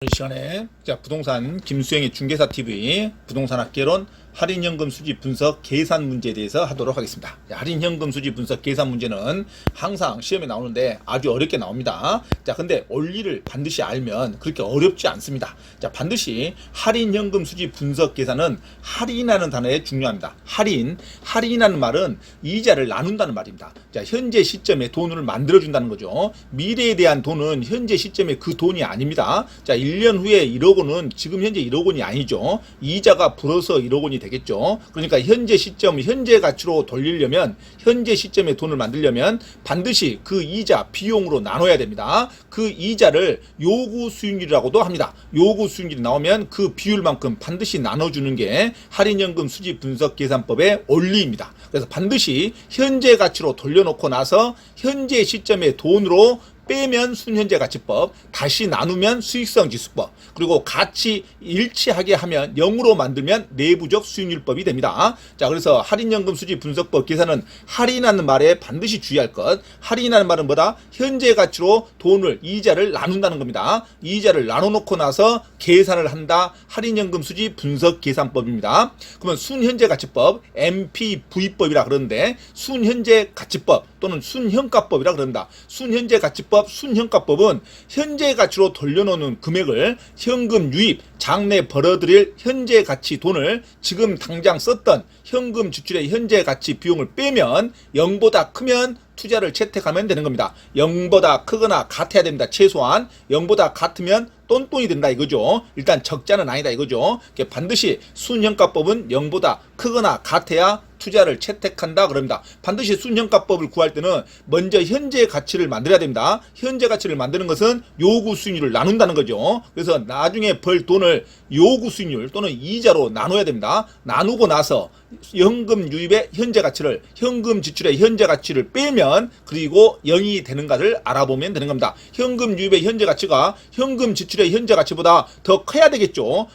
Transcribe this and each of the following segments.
이 시간에 부동산 김수영의 중개사 TV 부동산 학개론 할인현금 수지 분석 계산 문제에 대해서 하도록 하겠습니다. 할인현금 수지 분석 계산 문제는 항상 시험에 나오는데 아주 어렵게 나옵니다. 근데 원리를 반드시 알면 그렇게 어렵지 않습니다. 반드시 할인현금 수지 분석 계산은 할인하는 단어에 중요합니다. 할인하는 말은 이자를 나눈다는 말입니다. 현재 시점에 돈을 만들어준다는 거죠. 미래에 대한 돈은 현재 시점에 그 돈이 아닙니다. 1년 후에 1억 원은 지금 현재 1억 원이 아니죠. 이자가 불어서 1억 원이 되겠죠. 그러니까 현재 시점, 현재 가치로 돌리려면, 현재 시점에 돈을 만들려면 반드시 그 이자 비용으로 나눠야 됩니다. 그 이자를 요구 수익률이라고도 합니다. 요구 수익률이 나오면 그 비율만큼 반드시 나눠주는 게 할인연금 수지 분석 계산법의 원리입니다. 그래서 반드시 현재 가치로 돌려놓고 나서 현재 시점의 돈으로 빼면 순현재 가치법, 다시 나누면 수익성 지수법, 그리고 같이 일치하게 하면 0으로 만들면 내부적 수익률법이 됩니다. 그래서 할인연금 수지 분석법 계산은 할인하는 말에 반드시 주의할 것. 할인하는 말은 뭐다? 현재 가치로 돈을, 이자를 나눈다는 겁니다. 이자를 나눠놓고 나서 계산을 한다. 할인연금 수지 분석 계산법입니다. 그러면 순현재 가치법, MPV법이라 그러는데, 순현재 가치법 또는 순현가법이라 그런다. 순현재 가치법, 순현가법은 현재 가치로 돌려놓는 금액을 현금 유입, 장래 벌어들일 현재 가치 돈을 지금 당장 썼던 현금 지출의 현재 가치 비용을 빼면 0보다 크면 투자를 채택하면 되는 겁니다. 0보다 크거나 같아야 됩니다. 최소한 0보다 같으면 똔똔이 된다 이거죠. 일단 적자는 아니다 이거죠. 반드시 순현가법은 0보다 크거나 같아야 투자를 채택한다 그럽니다. 반드시 순현가법을 구할 때는 먼저 현재 가치를 만들어야 됩니다. 현재 가치를 만드는 것은 요구 수익률을 나눈다는 거죠. 그래서 나중에 벌 돈을 요구 수익률 또는 이자로 나눠야 됩니다. 나누고 나서 현금 유입의 현재 가치를, 현금 지출의 현재 가치를 빼면 그리고 0이 되는가를 알아보면 되는 겁니다. 현금 유입의 현재 가치가 현금 지출의 현재 가치보다 더 커야 되겠죠.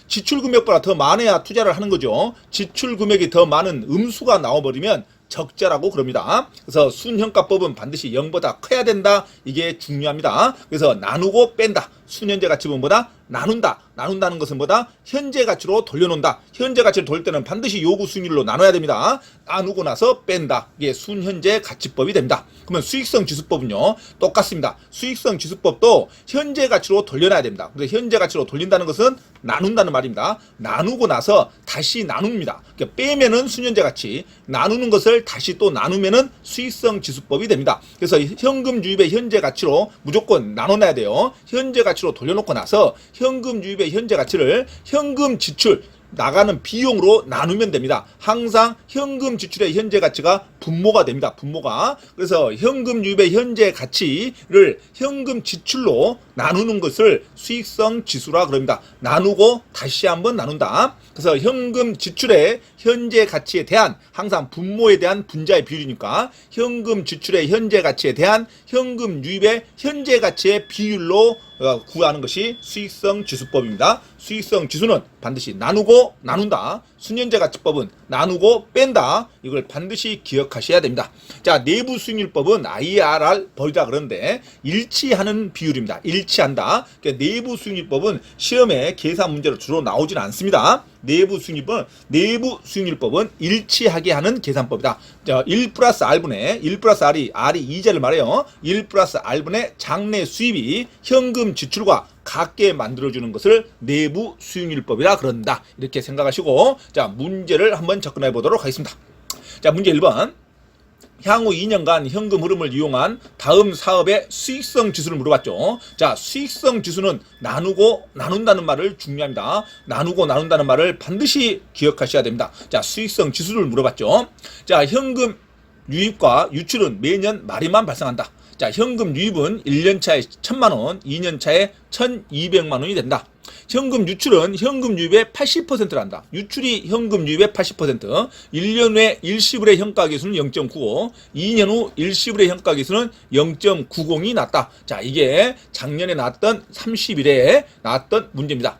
지출 금액보다 더 많아야 투자를 하는 거죠. 지출 금액이 더 많은 음수가 나와버리면 적자라고 그럽니다. 그래서 순현가법은 반드시 0보다 커야 된다. 이게 중요합니다. 그래서 나누고 뺀다. 순현재 가치분보다 나눈다. 나눈다는 것은 뭐다? 현재 가치로 돌려놓는다. 현재 가치를 돌릴 때는 반드시 요구 수익률로 나눠야 됩니다. 나누고 나서 뺀다. 이게 순현재 가치법이 됩니다. 그러면 수익성 지수법은요, 똑같습니다. 수익성 지수법도 현재 가치로 돌려놔야 됩니다. 그래서 현재 가치로 돌린다는 것은 나눈다는 말입니다. 나누고 나서 다시 나눕니다. 그러니까 빼면은 순현재 가치, 나누는 것을 다시 또 나누면은 수익성 지수법이 됩니다. 그래서 현금 유입의 현재 가치로 무조건 나눠놔야 돼요. 현재 가치로 돌려놓고 나서 현금 유입의 현재 가치를 현금 지출, 나가는 비용으로 나누면 됩니다. 항상 현금 지출의 현재 가치가 분모가 됩니다. 분모가. 그래서 현금 유입의 현재 가치를 현금 지출로 나누는 것을 수익성 지수라 그럽니다. 나누고 다시 한번 나눈다. 그래서 현금 지출의 현재 가치에 대한, 항상 분모에 대한 분자의 비율이니까 현금 지출의 현재 가치에 대한 현금 유입의 현재 가치의 비율로 구하는 것이 수익성 지수법입니다. 수익성 지수는 반드시 나누고 나눈다. 순현재 가치법은 나누고 뺀다. 이걸 반드시 기억하셔야 됩니다. 내부 수익률법은 IRR 벌이다 그러는데 일치하는 비율입니다. 일치한다. 그러니까 내부 수익률법은 시험에 계산 문제로 주로 나오지는 않습니다. 내부 수익률법은 일치하게 하는 계산법이다. 1 플러스 R분의 1 플러스 R이 이자를 말해요. 1 플러스 R분의 장래 수입이 현금 지출과 같게 만들어주는 것을 내부 수익률법이라 그런다. 이렇게 생각하시고 문제를 한번 접근해 보도록 하겠습니다. 문제 1번. 향후 2년간 현금 흐름을 이용한 다음 사업의 수익성 지수를 물어봤죠. 수익성 지수는 나누고 나눈다는 말을 중요합니다. 나누고 나눈다는 말을 반드시 기억하셔야 됩니다. 수익성 지수를 물어봤죠. 현금 유입과 유출은 매년 말에만 발생한다. 현금 유입은 1년 차에 1,000만 원, 2년 차에 1,200만 원이 된다. 현금 유출은 현금 유입의 80%를 한다. 유출이 현금 유입의 80%, 1년 후에 일시불의 현가계수는 0.95, 2년 후 일시불의 현가계수는 0.90이 났다. 이게 작년에 나왔던 30일에 나왔던 문제입니다.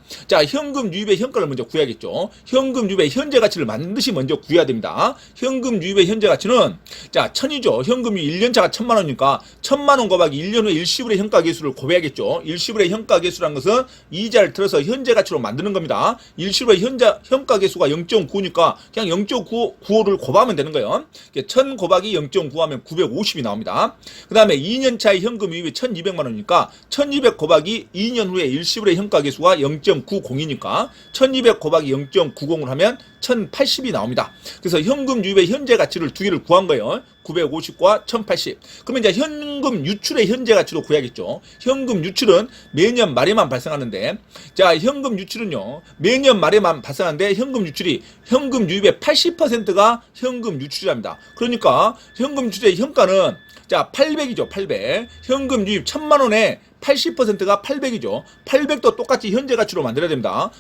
현금 유입의 현가를 먼저 구해야겠죠. 현금 유입의 현재 가치를 반드시 먼저 구해야 됩니다. 현금 유입의 현재 가치는 1,000이죠. 현금 유입 1년차가 1,000만 원이니까 1,000만 원 곱하기 1년 후에 일시불의 현가계수를 곱해야겠죠. 일시불의 현가계수라는 것은 이자를 들어서 현재 가치로 만드는 겁니다. 일시불의 현가계수가 0.9니까 그냥 0.95를 곱하면 되는 거예요. 1000 곱하기 0.9하면 950이 나옵니다. 그 다음에 2년차의 현금 유입이 1200만 원이니까 1200 곱하기 2년 후에 일시불의 현가계수가 0.90이니까 1200 곱하기 0.90을 하면 1080이 나옵니다. 그래서 현금 유입의 현재 가치를 두 개를 구한 거예요. 950과 1080. 그러면 이제 현금 유출의 현재 가치로 구해야겠죠. 현금 유출은 매년 말에만 발생하는데, 자, 현금 유출은요, 매년 말에만 발생하는데, 현금 유출이 현금 유입의 80%가 현금 유출이랍니다. 그러니까 현금 유출의 현가는 자, 800이죠. 800. 현금 유입 1000만 원에 80%가 800이죠. 800도 똑같이 현재 가치로 만들어야 됩니다.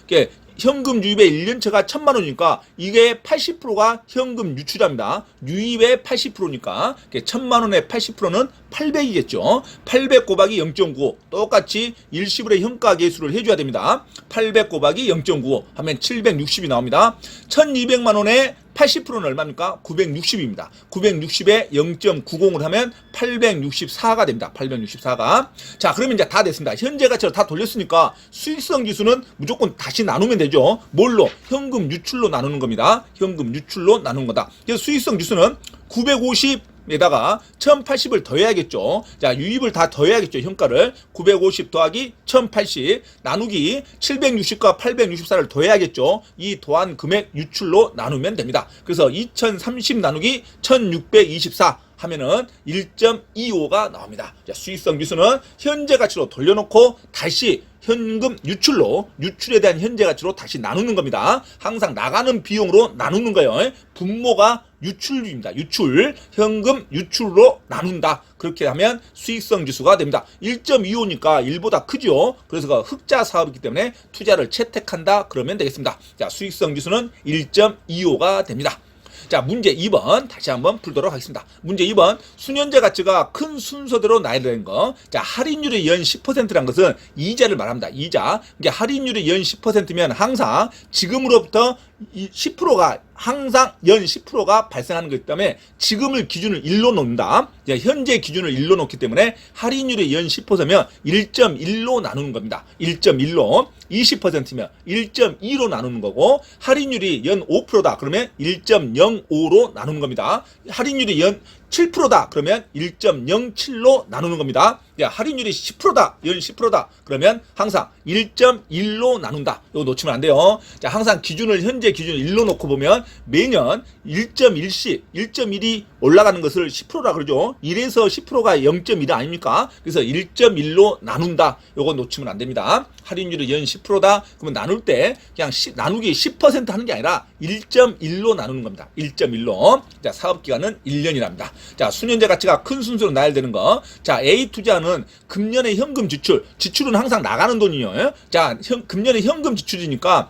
현금 유입의 1년차가 1000만 원이니까 이게 80%가 현금 유출합니다. 유입의 80%니까 1000만 원의 80%는 800이겠죠. 800 곱하기 0.95 똑같이 일시불의 현가 계수를 해줘야 됩니다. 800 곱하기 0.95 하면 760이 나옵니다. 1200만 원의 80%는 얼마입니까? 960입니다. 960에 0.90을 하면 864가 됩니다. 864가. 자, 그러면 이제 다 됐습니다. 현재 가치로 다 돌렸으니까 수익성 지수는 무조건 다시 나누면 되죠. 뭘로? 현금 유출로 나누는 겁니다. 현금 유출로 나누는 거다. 그래서 수익성 지수는 950에다가 1080을 더해야겠죠. 자, 유입을 다 더해야겠죠. 현가를 950 더하기 1080 나누기 760과 864를 더해야겠죠. 이 더한 금액 유출로 나누면 됩니다. 그래서 2030 나누기 1624 하면은 1.25가 나옵니다. 자, 수익성 지수는 현재 가치로 돌려놓고 다시 현금 유출에 대한 현재 가치로 다시 나누는 겁니다. 항상 나가는 비용으로 나누는 거예요. 분모가 유출입니다. 유출, 현금 유출로 나눈다. 그렇게 하면 수익성 지수가 됩니다. 1.25니까 1보다 크죠. 그래서 그 흑자 사업이기 때문에 투자를 채택한다. 그러면 되겠습니다. 자, 수익성 지수는 1.25가 됩니다. 자, 문제 2번 다시 한번 풀도록 하겠습니다. 문제 2번 수년제 가치가 큰 순서대로 나야 되는 거. 자, 할인율이 연 10%라는 것은 이자를 말합니다. 이자. 이게 할인율이 연 10%면 항상 지금으로부터 10%가 항상 연 10%가 발생하는 것이기 때문에 지금을 기준을 1로 놓는다. 현재 기준을 1로 놓기 때문에 할인율이 연 10%면 1.1로 나누는 겁니다. 1.1로 20%면 1.2로 나누는 거고 할인율이 연 5%다. 그러면 1.05로 나누는 겁니다. 할인율이 연 7%다. 그러면 1.07로 나누는 겁니다. 야, 할인율이 10%다. 연 10%다. 그러면 항상 1.1로 나눈다. 이거 놓치면 안 돼요. 자, 항상 현재 기준을 1로 놓고 보면 매년 1.1씩 1.1이 올라가는 것을 10%라 그러죠. 1에서 10%가 0.1 아닙니까? 그래서 1.1로 나눈다. 이거 놓치면 안 됩니다. 할인율이 연 10%다. 그러면 나눌 때 그냥 나누기 10% 하는 게 아니라 1.1로 나누는 겁니다. 1.1로. 자, 사업기간은 1년이랍니다. 자, 수년제 가치가 큰 순서로 나야 되는 거. 자, A 투자는 금년의 현금 지출은 항상 나가는 돈이에요. 자, 금년의 현금 지출이니까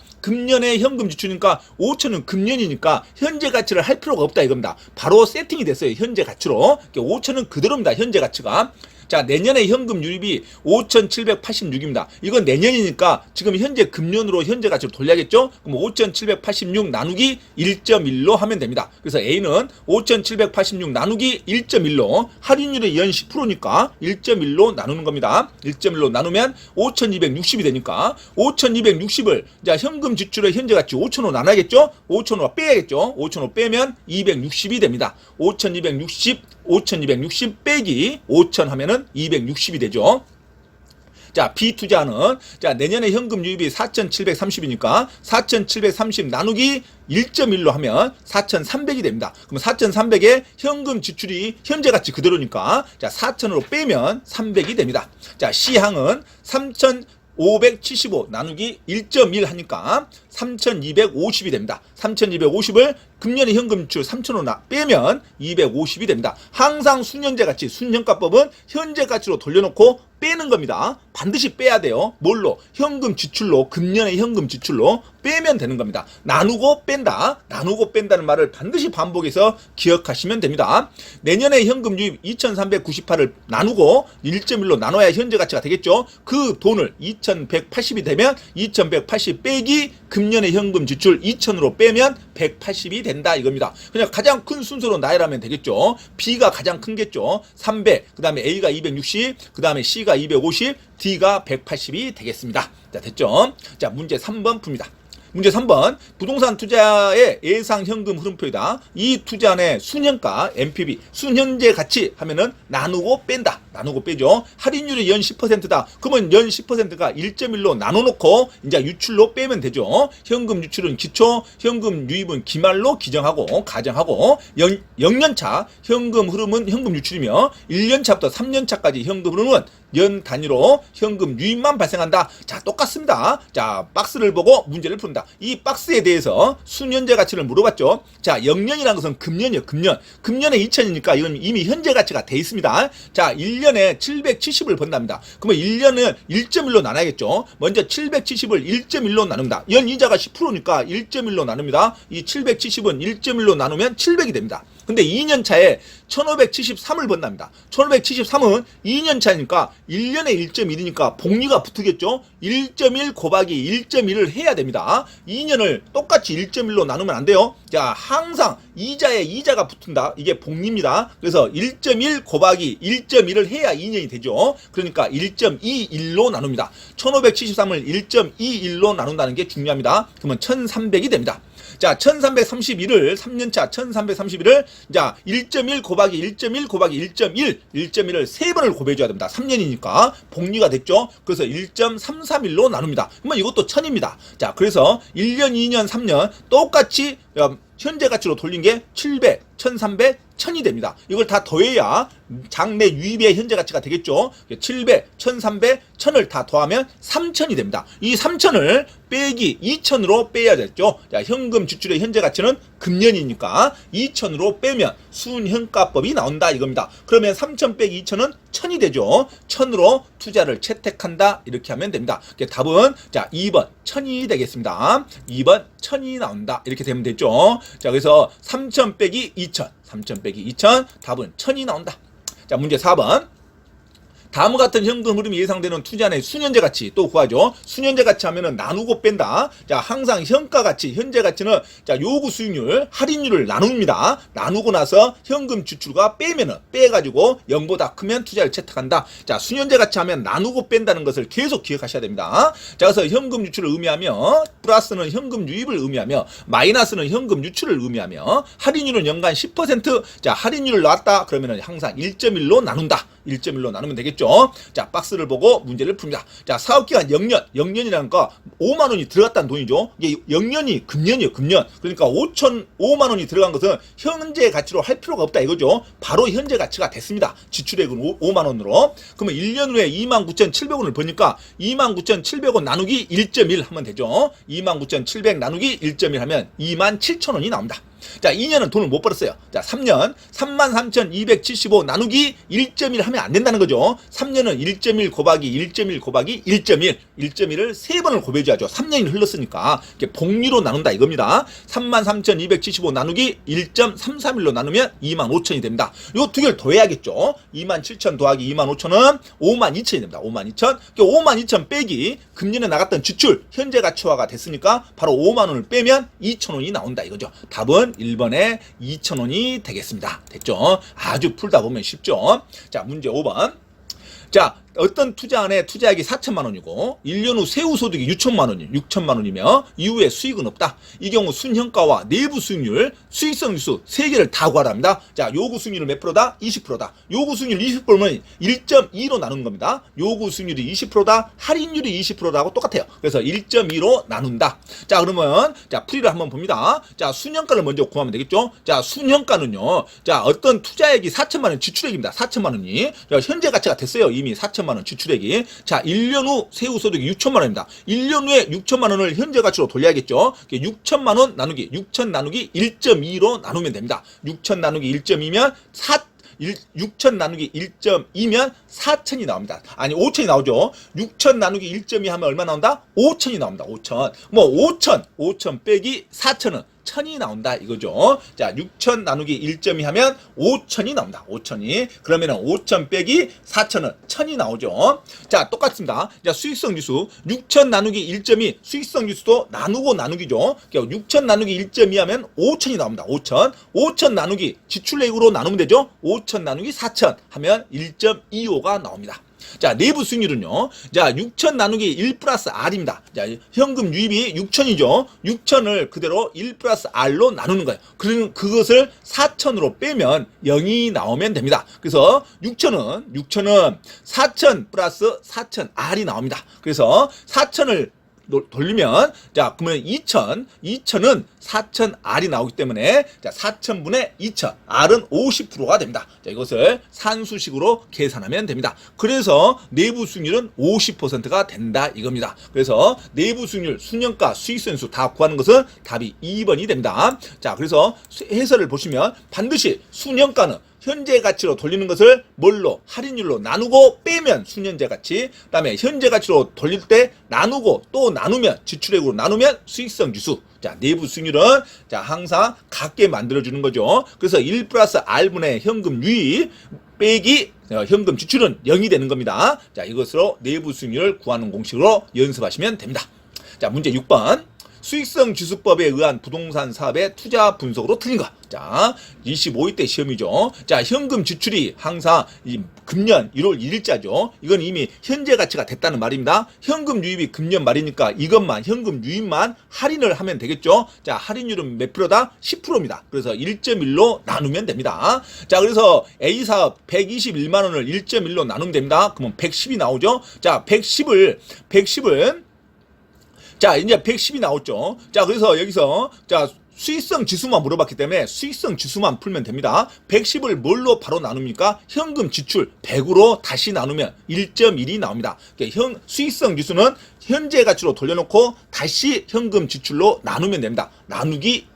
5천은 금년이니까 현재 가치를 할 필요가 없다 이겁니다. 바로 세팅이 됐어요. 현재 가치로. 5천은 그대로입니다. 현재 가치가. 자, 내년의 현금 유입이 5,786입니다. 이건 내년이니까 지금 현재 금년으로 현재 가치로 돌려야겠죠? 그럼 5,786 나누기 1.1로 하면 됩니다. 그래서 A는 5,786 나누기 1.1로 할인율이 연 10%니까 1.1로 나누는 겁니다. 1.1로 나누면 5,260이 되니까 5,260을 자, 현금 지출의 현재 가치 5,000원 나눠야겠죠? 5,000원 빼야겠죠? 5,000원 빼면 260이 됩니다. 5,260 빼기 5,000 하면은 260이 되죠. 자, B 투자는 자, 내년에 현금 유입이 4,730이니까 4,730 나누기 1.1로 하면 4,300이 됩니다. 그럼 4,300에 현금 지출이 현재 가치 그대로니까 자, 4,000으로 빼면 300이 됩니다. 자, C항은 3,575 나누기 1.1 하니까 3,250이 됩니다. 3,250을 금년의 현금 지출 3,000원 빼면 250이 됩니다. 항상 수년제 가치, 순현가법은 현재 가치로 돌려놓고 빼는 겁니다. 반드시 빼야 돼요. 뭘로? 현금 지출로, 금년의 현금 지출로 빼면 되는 겁니다. 나누고 뺀다. 나누고 뺀다는 말을 반드시 반복해서 기억하시면 됩니다. 내년의 현금 유입 2,398을 나누고 1.1로 나눠야 현재 가치가 되겠죠. 그 돈을 2,180이 되면 2,180 빼기 금년의 현금 지출 2,000으로 빼면 180이 된다 이겁니다. 그냥 가장 큰 순서로 나열하면 되겠죠. B가 가장 큰겠죠. 300, 그 다음에 A가 260, 그 다음에 C가 250, D가 180이 되겠습니다. 자, 됐죠? 자, 문제 3번 풉니다. 문제 3번 부동산 투자의 예상 현금 흐름표이다. 이 투자의 순현가 NPV 순현재 가치 하면은 나누고 뺀다. 나누고 빼죠. 할인율이 연 10%다. 그러면 연 10%가 1.1로 나눠놓고 이제 유출로 빼면 되죠. 현금 유출은 기초, 현금 유입은 기말로 기정하고 가정하고 0년차 현금 흐름은 현금 유출이며 1년차부터 3년차까지 현금 흐름은 연 단위로 현금 유입만 발생한다. 자, 똑같습니다. 자, 박스를 보고 문제를 푼다. 이 박스에 대해서 순현재 가치를 물어봤죠. 자, 0년이라는 것은 금년이에요. 금년. 금년에 2000이니까 이건 이미 현재 가치가 돼 있습니다. 자, 1년에 770을 번답니다. 그러면 1년은 1.1로 나눠야겠죠. 먼저 770을 1.1로 나눕니다. 연 이자가 10%니까 1.1로 나눕니다. 이 770은 1.1로 나누면 700이 됩니다. 근데 2년 차에 1573을 번답니다. 1573은 2년 차니까 1년에 1.1이니까 복리가 붙겠죠. 1.1 곱하기 1.1을 해야 됩니다. 2년을 똑같이 1.1로 나누면 안 돼요. 자, 항상 이자에 이자가 붙은다. 이게 복리입니다. 그래서 1.1 곱하기 1.1을 해야 2년이 되죠. 그러니까 1.21로 나눕니다. 1573을 1.21로 나눈다는 게 중요합니다. 그러면 1300이 됩니다. 자, 1331을 3년차 1331을 자 1.1 곱하기 1.1 곱하기 1.1 1.1을 3번을 곱해줘야 됩니다. 3년이니까 복리가 됐죠. 그래서 1.331로 나눕니다. 그러면 이것도 1000입니다. 자, 그래서 1년, 2년, 3년 똑같이 현재 가치로 돌린 게 700, 1300, 1000이 됩니다. 이걸 다 더해야 장내 유입의 현재 가치가 되겠죠. 700, 1300, 1000을 다 더하면 3000이 됩니다. 이 3000을 빼기 2000으로 빼야 됐죠. 자, 현금 지출의 현재 가치는 금년이니까 2000으로 빼면 순현가법이 나온다 이겁니다. 그러면 3000 빼기 2000은 1000이 되죠. 1000으로 투자를 채택한다 이렇게 하면 됩니다. 답은 자 2번 1000이 되겠습니다. 2번 1000이 나온다 이렇게 되면 되죠. 자, 그래서 3000 빼기 2000 3000 빼기 2000 답은 1000이 나온다. 자, 문제 4번 다음과 같은 현금 흐름이 예상되는 투자의 순현재 가치 또 구하죠. 순현재 가치 하면은 나누고 뺀다. 자, 항상 현가 가치, 현재 가치는 자, 요구 수익률, 할인율을 나눕니다. 나누고 나서 현금 지출과 빼면은 빼가지고 0보다 크면 투자를 채택한다. 자, 순현재 가치 하면 나누고 뺀다는 것을 계속 기억하셔야 됩니다. 자, 그래서 현금 유출을 의미하며 플러스는 현금 유입을 의미하며 마이너스는 현금 유출을 의미하며 할인율은 연간 10%. 자, 할인율을 나왔다 그러면은 항상 1.1로 나눈다. 1.1로 나누면 되겠죠. 자, 박스를 보고 문제를 풉니다. 자, 사업기간 0년, 0년이라는 거 5만 원이 들어갔다는 돈이죠. 이게 0년이 금년이에요, 금년. 그러니까 5만 원이 들어간 것은 현재 가치로 할 필요가 없다 이거죠. 바로 현재 가치가 됐습니다. 지출액은 5만 원으로. 그러면 1년 후에 29,700원을 버니까 29,700원 나누기 1.1 하면 되죠. 29,700 나누기 1.1 하면 27,000원이 나옵니다. 자, 2년은 돈을 못 벌었어요. 자, 3년 33,275 나누기 1.1 하면 안 된다는 거죠. 3년은 1.1 곱하기 1.1 곱하기 1.1 1.1을 3번을 곱해줘야죠. 3년이 흘렀으니까 이렇게 복리로 나눈다 이겁니다. 33,275 나누기 1.331로 나누면 25,000이 됩니다. 요 두 개를 더해야겠죠. 27,000 더하기 25,000은 52,000이 됩니다. 52,000. 52,000 빼기 금년에 나갔던 지출 현재 가치화가 됐으니까 바로 5만 원을 빼면 2,000원이 나온다 이거죠. 답은 1번에 2,000원이 되겠습니다. 됐죠? 아주 풀다 보면 쉽죠? 자, 문제 5번. 자, 어떤 투자안에 투자액이 4천만 원이고 1년 후 세후 소득이 6천만 원이며 이후에 수익은 없다. 이 경우 순현가와 내부 수익률, 수익성 지수 3개를 다 구하랍니다. 자, 요구 수익률은 몇 프로다? 20%다. 요구 수익률 20%면 1.2로 나누는 겁니다. 요구 수익률이 20%다. 할인율이 20%다하고 똑같아요. 그래서 1.2로 나눈다. 자, 그러면 자, 풀이를 한번 봅니다. 자, 순현가를 먼저 구하면 되겠죠? 자, 순현가는요. 자, 어떤 투자액이 4천만 원 지출액입니다. 4천만 원이. 자, 현재 가치가 됐어요. 이미 4천만 원 지출액이. 자, 1년 후 세후 소득이 6천만 원입니다. 1년 후에 6천만 원을 현재 가치로 돌려야겠죠. 6천만 원 나누기 6천 나누기 1.2로 나누면 됩니다. 6천 나누기 1.2면 6천 나누기 1.2면 4천이 나옵니다. 아니 5천이 나오죠. 6천 나누기 1.2 하면 얼마 나온다? 5천이 나옵니다. 5천. 뭐 5천 빼기 4천은 1000이 나온다 이거죠. 자, 6000 나누기 1.2 하면 5000이 나온다. 5000이. 그러면은 5000 빼기 4000은 1000이 나오죠. 자, 똑같습니다. 자, 수익성 지수 6000 나누기 1.2 수익성 지수도 나누고 나누기죠. 6000 나누기 1.2 하면 5000이 나옵니다. 5000. 5000 나누기 지출액으로 나누면 되죠. 5000 나누기 4000 하면 1.25가 나옵니다. 자, 내부 수익률은요. 자, 6000 나누기 1 플러스 R입니다. 자, 현금 유입이 6000이죠. 6000을 그대로 1 플러스 R로 나누는 거예요. 그것을 4000으로 빼면 0이 나오면 됩니다. 그래서 6000은 4000 플러스 4000 R이 나옵니다. 그래서 4000을 돌리면 자, 그러면 2000은 4000R이 나오기 때문에 자, 4000분의 2000 R은 50%가 됩니다. 자, 이것을 산수식으로 계산하면 됩니다. 그래서 내부 수익률은 50%가 된다 이겁니다. 그래서 내부 수익률, 순년가, 수익선수 다 구하는 것은 답이 2번이 됩니다. 자, 그래서 해설을 보시면 반드시 순년가는 현재 가치로 돌리는 것을 뭘로? 할인율로 나누고 빼면 순현재 가치, 그 다음에 현재 가치로 돌릴 때 나누고 또 나누면 지출액으로 나누면 수익성 지수. 자, 내부 수익률은 자, 항상 같게 만들어주는 거죠. 그래서 1 플러스 R분의 현금 유입 빼기 현금 지출은 0이 되는 겁니다. 자, 이것으로 내부 수익률을 구하는 공식으로 연습하시면 됩니다. 자, 문제 6번. 수익성 지수법에 의한 부동산 사업의 투자 분석으로 틀린 것. 자, 25일 때 시험이죠. 자, 현금 지출이 항상 금년 1월 1일자죠. 이건 이미 현재 가치가 됐다는 말입니다. 현금 유입이 금년 말이니까 이것만 현금 유입만 할인을 하면 되겠죠. 자, 할인율은 몇 프로다? 10%입니다. 그래서 1.1로 나누면 됩니다. 자, 그래서 A사업 121만 원을 1.1로 나누면 됩니다. 그러면 110이 나오죠. 자, 110을 자, 이제 110이 나왔죠. 자, 그래서 여기서 자, 수익성 지수만 물어봤기 때문에 수익성 지수만 풀면 됩니다. 110을 뭘로 바로 나눕니까? 현금 지출 100으로 다시 나누면 1.1이 나옵니다. 그러니까 수익성 지수는 현재 가치로 돌려놓고 다시 현금 지출로 나누면 됩니다. 나누기.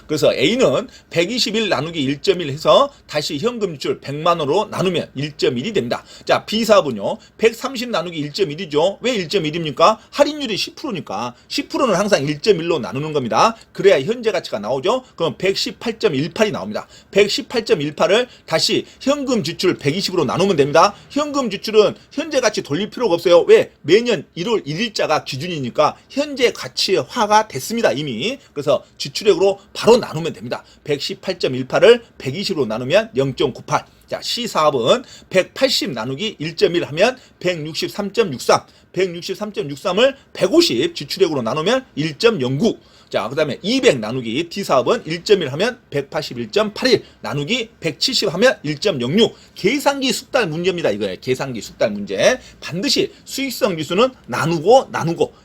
그래서 A는 121 나누기 1.1 해서 다시 현금 지출 100만원으로 나누면 1.1이 됩니다. 자, B사업은요. 130 나누기 1.1이죠. 왜 1.1입니까? 할인율이 10%니까 10%는 항상 1.1로 나누는 겁니다. 그래야 현재 가치가 나오죠. 그럼 118.18이 나옵니다. 118.18을 다시 현금 지출 120으로 나누면 됩니다. 현금 지출은 현재 가치 돌릴 필요가 없어요. 왜? 매년 1월 1일자가 기준이니까 현재 가치화가 됐습니다. 이미. 그래서 지출액으로 바로 나누면 됩니다. 118.18을 120으로 나누면 0.98. 자, C사업은 180 나누기 1.1 하면 163.63. 163.63을 150 지출액으로 나누면 1.09. 자, 그 다음에 200 나누기 D사업은 1.1 하면 181.81 나누기 170 하면 1.06. 계산기 숙달 문제입니다. 이거예요. 계산기 숙달 문제. 반드시 수익성 지수는 나누고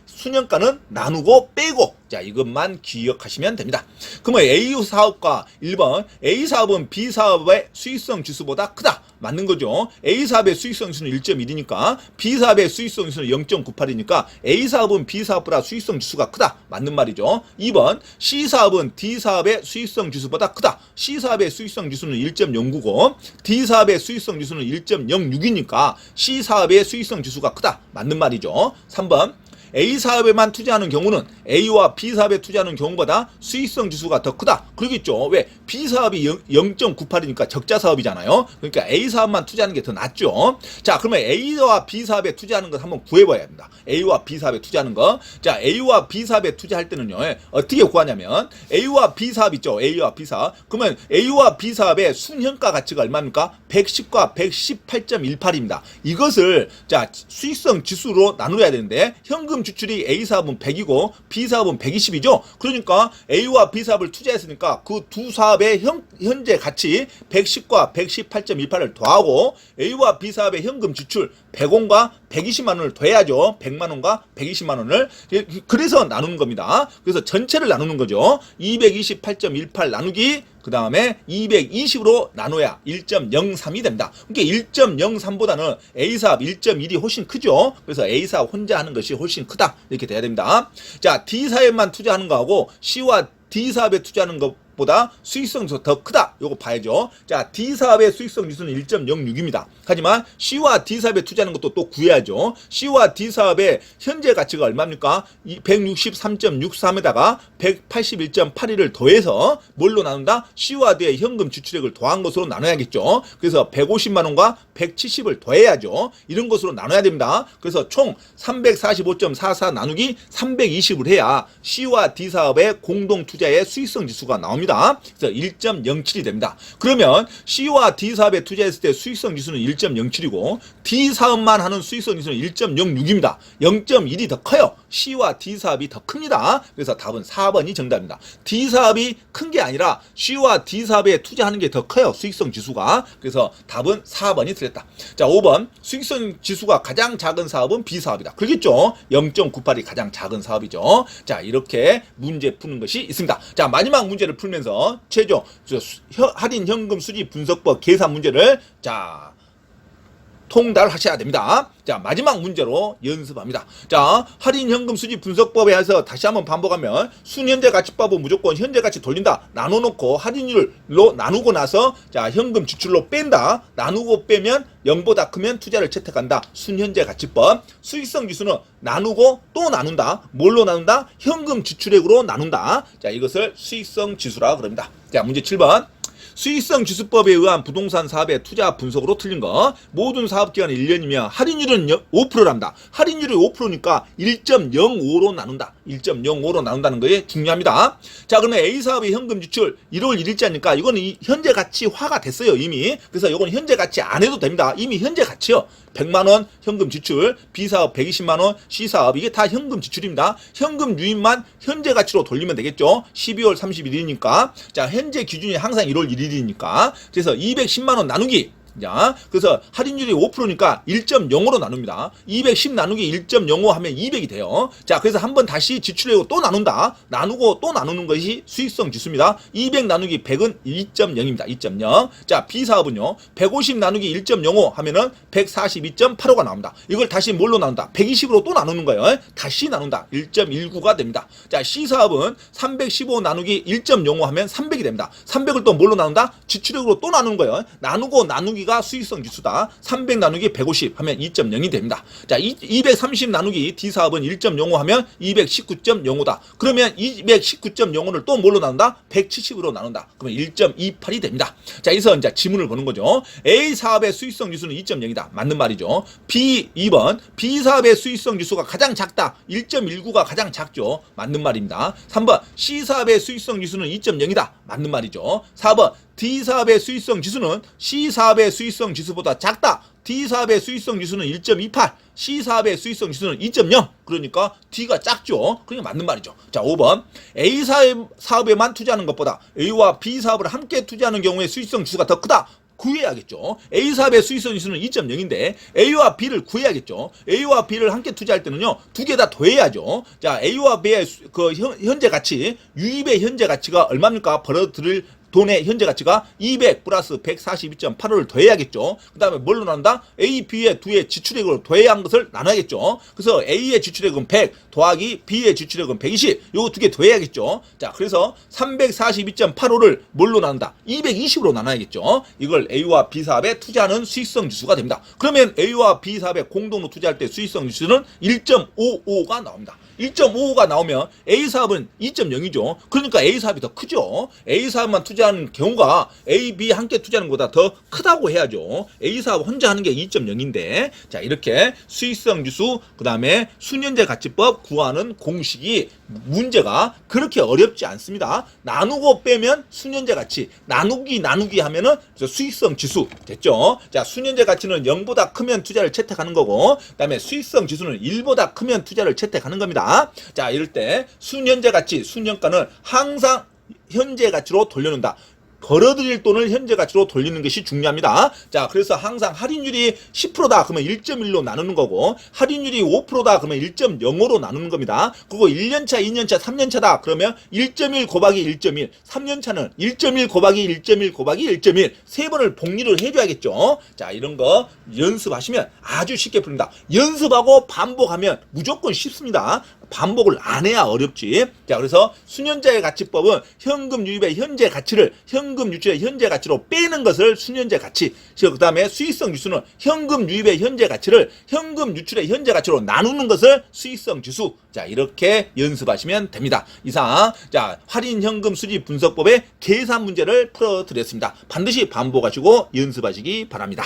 순년가는 나누고 빼고. 자, 이것만 기억하시면 됩니다. 그러면 A사업과 1번 A사업은 B사업의 수익성 지수보다 크다. 맞는 거죠. A사업의 수익성 지수는 1.1이니까 B사업의 수익성 지수는 0.98이니까 A사업은 B사업보다 수익성 지수가 크다. 맞는 말이죠. 2번 C사업은 D사업의 수익성 지수보다 크다. C사업의 수익성 지수는 1.09고 D사업의 수익성 지수는 1.06이니까 C사업의 수익성 지수가 크다. 맞는 말이죠. 3번 A사업에만 투자하는 경우는 A와 B사업에 투자하는 경우보다 수익성 지수가 더 크다. 그러겠죠. 왜? B사업이 0.98이니까 적자 사업이잖아요. 그러니까 A사업만 투자하는 게 더 낫죠. 자, 그러면 A와 B사업에 투자하는 것 한번 구해봐야 합니다. A와 B사업에 투자하는 거. 자, A와 B사업에 투자할 때는요. 어떻게 구하냐면 A와 B사업 있죠. A와 B사업. 그러면 A와 B사업의 순현가 가치가 얼마입니까? 110과 118.18입니다. 이것을 자, 수익성 지수로 나눠야 되는데 현금 지출이 A사업은 100이고 B사업은 120이죠. 그러니까 A와 B사업을 투자했으니까 그 두 사업의 현재 가치 110과 118.18을 더하고 A와 B사업의 현금 지출 100원과 120만 원을 더해야죠. 100만 원과 120만 원을. 그래서 나누는 겁니다. 그래서 전체를 나누는 거죠. 228.18 나누기 그 다음에 220으로 나눠야 1.03이 됩니다. 그러니까 1.03보다는 A사업 1.1이 훨씬 크죠. 그래서 A사업 혼자 하는 것이 훨씬 크다. 이렇게 돼야 됩니다. 자, D사업에만 투자하는 거하고 C와 D사업에 투자하는 거 사업보다 수익성 지수가 더 크다. 요거 봐야죠. 자, D 사업의 수익성 지수는 1.06입니다. 하지만 C와 D 사업에 투자하는 것도 또 구해야죠. C와 D 사업의 현재 가치가 얼마입니까? 163.63에다가 181.81을 더해서 뭘로 나눈다? C와 D의 현금 지출액을 더한 것으로 나눠야겠죠. 그래서 150만 원과 170을 더해야죠. 이런 것으로 나눠야 됩니다. 그래서 총 345.44 나누기 320을 해야 C와 D 사업의 공동 투자의 수익성 지수가 나옵니다. 그래서 1.07이 됩니다. 그러면 C와 D 사업에 투자했을 때 수익성 지수는 1.07이고 D 사업만 하는 수익성 지수는 1.06입니다. 0.1이 더 커요. C와 D 사업이 더 큽니다. 그래서 답은 4번이 정답입니다. D 사업이 큰 게 아니라 C와 D 사업에 투자하는 게 더 커요. 수익성 지수가. 그래서 답은 4번이 틀렸다. 자, 5번. 수익성 지수가 가장 작은 사업은 B 사업이다. 그러겠죠? 0.98이 가장 작은 사업이죠. 자, 이렇게 문제 푸는 것이 있습니다. 자, 마지막 문제를 풀면서 최종 할인 현금 수지 분석법 계산 문제를 자 통달하셔야 됩니다. 자, 마지막 문제로 연습합니다. 자, 할인 현금 수지 분석법에 해서 다시 한번 반복하면 순현재 가치법은 무조건 현재 가치 돌린다. 나눠놓고 할인율로 나누고 나서 자, 현금 지출로 뺀다. 나누고 빼면 0보다 크면 투자를 채택한다. 순현재 가치법. 수익성 지수는 나누고 또 나눈다. 뭘로 나눈다? 현금 지출액으로 나눈다. 자, 이것을 수익성 지수라 그럽니다. 자, 문제 7번. 수익성 지수법에 의한 부동산 사업의 투자 분석으로 틀린 거. 모든 사업기간은 1년이면 할인율은 5%란다. 할인율이 5%니까 1.05로 나눈다. 1.05로 나눈다는 거에 중요합니다. 자, 그러면 A사업의 현금 지출 1월 1일자니까 이거는 현재 가치화가 됐어요, 이미. 그래서 이건 현재 가치 안 해도 됩니다. 이미 현재 가치요. 100만원 현금 지출, B사업 120만원, C사업 이게 다 현금 지출입니다. 현금 유입만 현재 가치로 돌리면 되겠죠. 12월 31일이니까. 자, 현재 기준이 항상 1월 1일이니까. 그래서 210만원 나누기. 자, 그래서 할인율이 5%니까 1.05로 나눕니다. 210 나누기 1.05 하면 200이 돼요. 자, 그래서 한번 다시 지출액으로 또 나눈다. 나누고 또 나누는 것이 수익성 지수입니다. 200 나누기 100은 2.0입니다. 2.0. 자, B사업은요. 150 나누기 1.05 하면은 142.85가 나옵니다. 이걸 다시 뭘로 나눈다? 120으로 또 나누는 거예요. 다시 나눈다. 1.19가 됩니다. 자, C사업은 315 나누기 1.05 하면 300이 됩니다. 300을 또 뭘로 나눈다? 지출액으로 또 나누는 거예요. 나누고 나누기 가 수익성 지수다. 300 나누기 150 하면 2.0이 됩니다. 자, 230 나누기 D사업은 1.05 하면 219.05다. 그러면 219.05를 또 뭘로 나눈다? 170으로 나눈다. 그러면 1.28이 됩니다. 자, 여기서 이제 지문을 보는 거죠. A사업의 수익성 지수는 2.0이다. 맞는 말이죠. 2번. B사업의 수익성 지수가 가장 작다. 1.19가 가장 작죠. 맞는 말입니다. 3번. C사업의 수익성 지수는 2.0이다. 맞는 말이죠. 4번. D사업의 수익성 지수는 C사업의 수익성 지수보다 작다. D사업의 수익성 지수는 1.28, C사업의 수익성 지수는 2.0. 그러니까 D가 작죠. 그러니까 맞는 말이죠. 자, 5번. A사업에만 투자하는 것보다 A와 B사업을 함께 투자하는 경우에 수익성 지수가 더 크다. 구해야겠죠. A사업의 수익성 지수는 2.0인데 A와 B를 구해야겠죠. A와 B를 함께 투자할 때는요. 두 개 다 더해야죠. 자, A와 B의 그 현재 가치, 유입의 현재 가치가 얼마입니까? 벌어들일 돈의 현재 가치가 200 플러스 142.85를 더해야겠죠. 그 다음에 뭘로 나눈다? A, B의 두의 지출액으로 더해야 한 것을 나눠야겠죠. 그래서 A의 지출액은 100 더하기 B의 지출액은 120. 요거 두 개 더해야겠죠. 자, 그래서 342.85를 뭘로 나눈다? 220으로 나눠야겠죠. 이걸 A와 B 사업에 투자하는 수익성 지수가 됩니다. 그러면 A와 B 사업에 공동으로 투자할 때 수익성 지수는 1.55가 나옵니다. 1.55가 나오면 A사업은 2.0이죠. 그러니까 A사업이 더 크죠. A사업만 투자하는 경우가 A, B 함께 투자하는 것보다 더 크다고 해야죠. A사업 혼자 하는 게 2.0인데 자, 이렇게 수익성 지수 그 다음에 순현재 가치법 구하는 공식이 문제가 그렇게 어렵지 않습니다. 나누고 빼면 순현재 가치, 나누기 하면은 수익성 지수 됐죠. 자, 순현재 가치는 0보다 크면 투자를 채택하는 거고 그 다음에 수익성 지수는 1보다 크면 투자를 채택하는 겁니다. 자, 이럴 때 순현재 가치, 순현가는 항상 현재 가치로 돌려놓는다. 벌어들일 돈을 현재 가치로 돌리는 것이 중요합니다. 자, 그래서 항상 할인율이 10%다 그러면 1.1로 나누는 거고, 할인율이 5%다 그러면 1.05로 나누는 겁니다. 그리고 1년차, 2년차, 3년차다 그러면 1.1 곱하기 1.1, 3년차는 1.1 곱하기 1.1 곱하기 1.1 세 번을 복리를 해줘야겠죠. 자, 이런 거 연습하시면 아주 쉽게 풀립니다. 연습하고 반복하면 무조건 쉽습니다. 반복을 안 해야 어렵지. 자, 그래서 수년자의 가치법은 현금 유입의 현재 가치를 현금 유출의 현재 가치로 빼는 것을 수년자 가치. 그 다음에 수익성 지수는 현금 유입의 현재 가치를 현금 유출의 현재 가치로 나누는 것을 수익성 지수. 자, 이렇게 연습하시면 됩니다. 이상, 자, 할인 현금 수지 분석법의 계산 문제를 풀어드렸습니다. 반드시 반복하시고 연습하시기 바랍니다.